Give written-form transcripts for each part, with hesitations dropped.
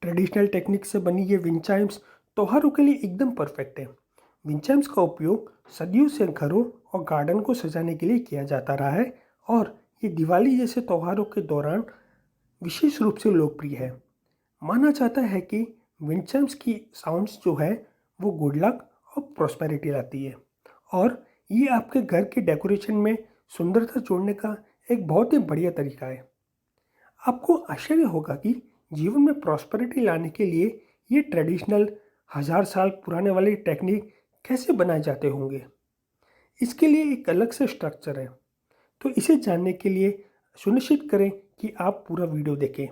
Traditional technique से बनी ये विंड चाइम्स त्योहारों के लिए एकदम परफेक्ट है। विंड चाइम्स का उपयोग सदियों से घरों और गार्डन को सजाने के लिए किया जाता रहा है और ये दिवाली जैसे त्योहारों के दौरान विशेष रूप से लोकप्रिय है। माना जाता है कि विंड चाइम्स की साउंड्स जो है वो गुड लक और प्रॉस्पेरिटी लाती है और ये आपके घर के डेकोरेशन में सुंदरता जोड़ने का एक बहुत ही बढ़िया तरीका है। आपको आश्चर्य होगा कि जीवन में प्रॉस्पेरिटी लाने के लिए ये ट्रेडिशनल 1000 साल पुराने वाले टेक्निक कैसे बनाए जाते होंगे। इसके लिए एक अलग से स्ट्रक्चर है, तो इसे जानने के लिए सुनिश्चित करें कि आप पूरा वीडियो देखें।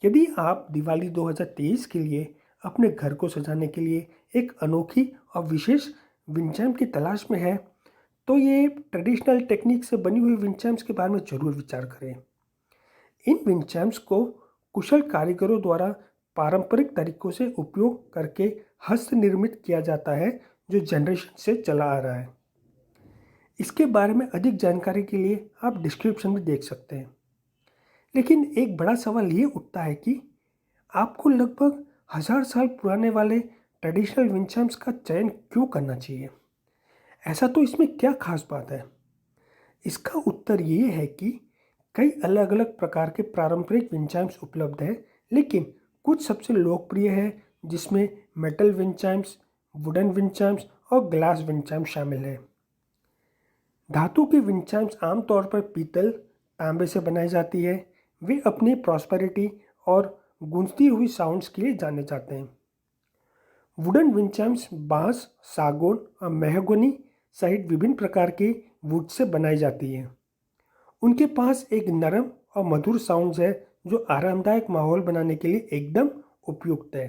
यदि आप दिवाली 2023 के लिए अपने घर को सजाने के लिए एक अनोखी और विशेष विंड चाइम की तलाश में है, तो ये ट्रेडिशनल टेक्निक से बनी हुई विंड चाइम्स के बारे में ज़रूर विचार करें। इन विंड चाइम्स को कुशल कारीगरों द्वारा पारंपरिक तरीकों से उपयोग करके हस्त निर्मित किया जाता है, जो जनरेशन से चला आ रहा है। इसके बारे में अधिक जानकारी के लिए आप डिस्क्रिप्शन में देख सकते हैं। लेकिन एक बड़ा सवाल ये उठता है कि आपको लगभग 1000 साल पुराने वाले ट्रेडिशनल विंड चाइम्स का चयन क्यों करना चाहिए। ऐसा तो इसमें क्या खास बात है। इसका उत्तर ये है कि कई अलग अलग प्रकार के पारंपरिक विंड चाइम्स उपलब्ध हैं, लेकिन कुछ सबसे लोकप्रिय है जिसमें metal wind Chimes, wooden wind Chimes और ग्लास विंड चाइम्स शामिल है। धातु की विंड चाइम्स आमतौर पर पीतल, तांबे से बनाई जाती है। वे अपनी प्रॉस्पेरिटी और गूंजती हुई साउंड्स के लिए जाने जाते हैं। वुडन विंड चाइम्स बांस, सागौन और मेहगोनी सहित विभिन्न प्रकार के वुड से बनाई जाती है। उनके पास एक नरम और मधुर साउंड है जो आरामदायक माहौल बनाने के लिए एकदम उपयुक्त है।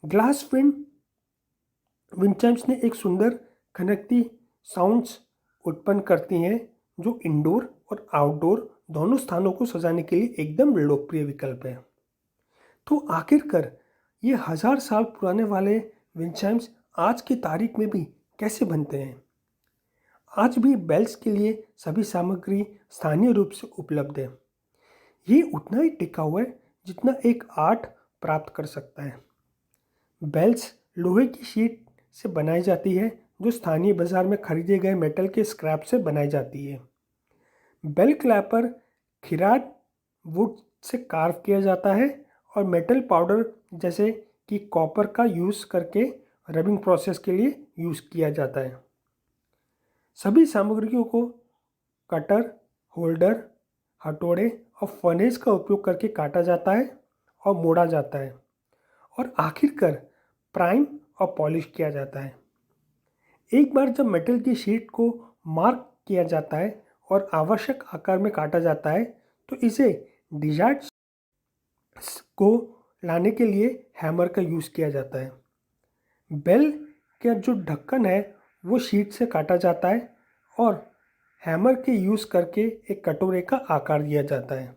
ग्लास विंड चाइम्स ने एक सुंदर खनकती साउंड्स उत्पन्न करती हैं जो इंडोर और आउटडोर दोनों स्थानों को सजाने के लिए एकदम लोकप्रिय विकल्प है। तो आखिरकार ये 1000 साल पुराने वाले विंड चाइम्स आज की तारीख में भी कैसे बनते हैं। आज भी बेल्स के लिए सभी सामग्री स्थानीय रूप से उपलब्ध है। ये उतना ही टिकाऊ है जितना एक आर्ट प्राप्त कर सकता है। बेल्स लोहे की शीट से बनाई जाती है जो स्थानीय बाजार में खरीदे गए मेटल के स्क्रैप से बनाई जाती है। बेल क्लैपर खिराट वुड से कार्व किया जाता है और मेटल पाउडर जैसे कि कॉपर का यूज़ करके रबिंग प्रोसेस के लिए यूज़ किया जाता है। सभी सामग्रियों को कटर, होल्डर, हथौड़े और फनेज का उपयोग करके काटा जाता है और मोड़ा जाता है और आखिरकार प्राइम और पॉलिश किया जाता है। एक बार जब मेटल की शीट को मार्क किया जाता है और आवश्यक आकार में काटा जाता है, तो इसे डिजार्ट को लाने के लिए हैमर का यूज़ किया जाता है। बेल का जो ढक्कन है वो शीट से काटा जाता है और हैमर के यूज़ करके एक कटोरे का आकार दिया जाता है।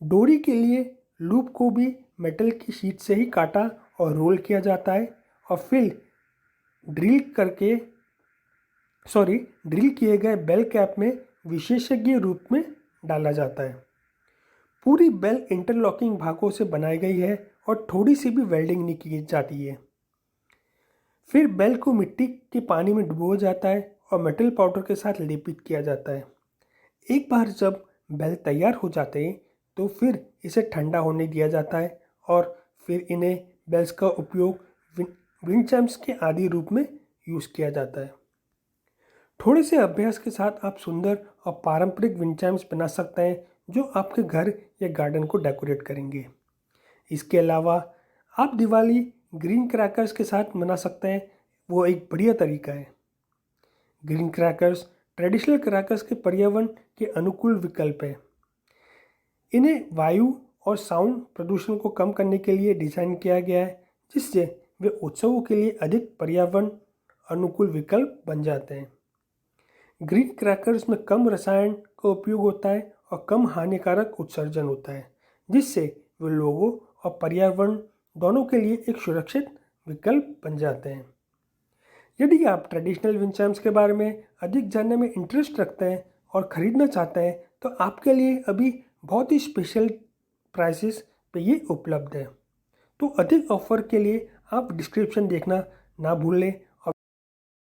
डोरी के लिए लूप को भी मेटल की शीट से ही काटा और रोल किया जाता है और फिर ड्रिल किए गए बेल कैप में विशेषज्ञ रूप में डाला जाता है। पूरी बेल इंटरलॉकिंग भागों से बनाई गई है और थोड़ी सी भी वेल्डिंग नहीं की जाती है। फिर बेल को मिट्टी के पानी में डुबोया जाता है और मेटल पाउडर के साथ लेपित किया जाता है। एक बार जब बेल तैयार हो जाते हैं तो फिर इसे ठंडा होने दिया जाता है और फिर इन्हें बेल्स का उपयोग विंड चाइम्स के आदि रूप में यूज़ किया जाता है। थोड़े से अभ्यास के साथ आप सुंदर और पारंपरिक विंड चाइम्स बना सकते हैं जो आपके घर या गार्डन को डेकोरेट करेंगे। इसके अलावा आप दिवाली ग्रीन क्रैकर्स के साथ मना सकते हैं, वो एक बढ़िया तरीका है। ग्रीन क्रैकर्स ट्रेडिशनल क्रैकर्स के पर्यावरण के अनुकूल विकल्प है। इन्हें वायु और साउंड प्रदूषण को कम करने के लिए डिज़ाइन किया गया है, जिससे वे उत्सवों के लिए अधिक पर्यावरण अनुकूल विकल्प बन जाते हैं। ग्रीन क्रैकर्स में कम रसायन का उपयोग होता है और कम हानिकारक उत्सर्जन होता है, जिससे वे लोगों और पर्यावरण दोनों के लिए एक सुरक्षित विकल्प बन जाते हैं। यदि आप ट्रेडिशनल विंड चाइम्स के बारे में अधिक जानने में इंटरेस्ट रखते हैं और ख़रीदना चाहते हैं, तो आपके लिए अभी बहुत ही स्पेशल प्राइसेस पे ये उपलब्ध है। तो अधिक ऑफर के लिए आप डिस्क्रिप्शन देखना ना भूलें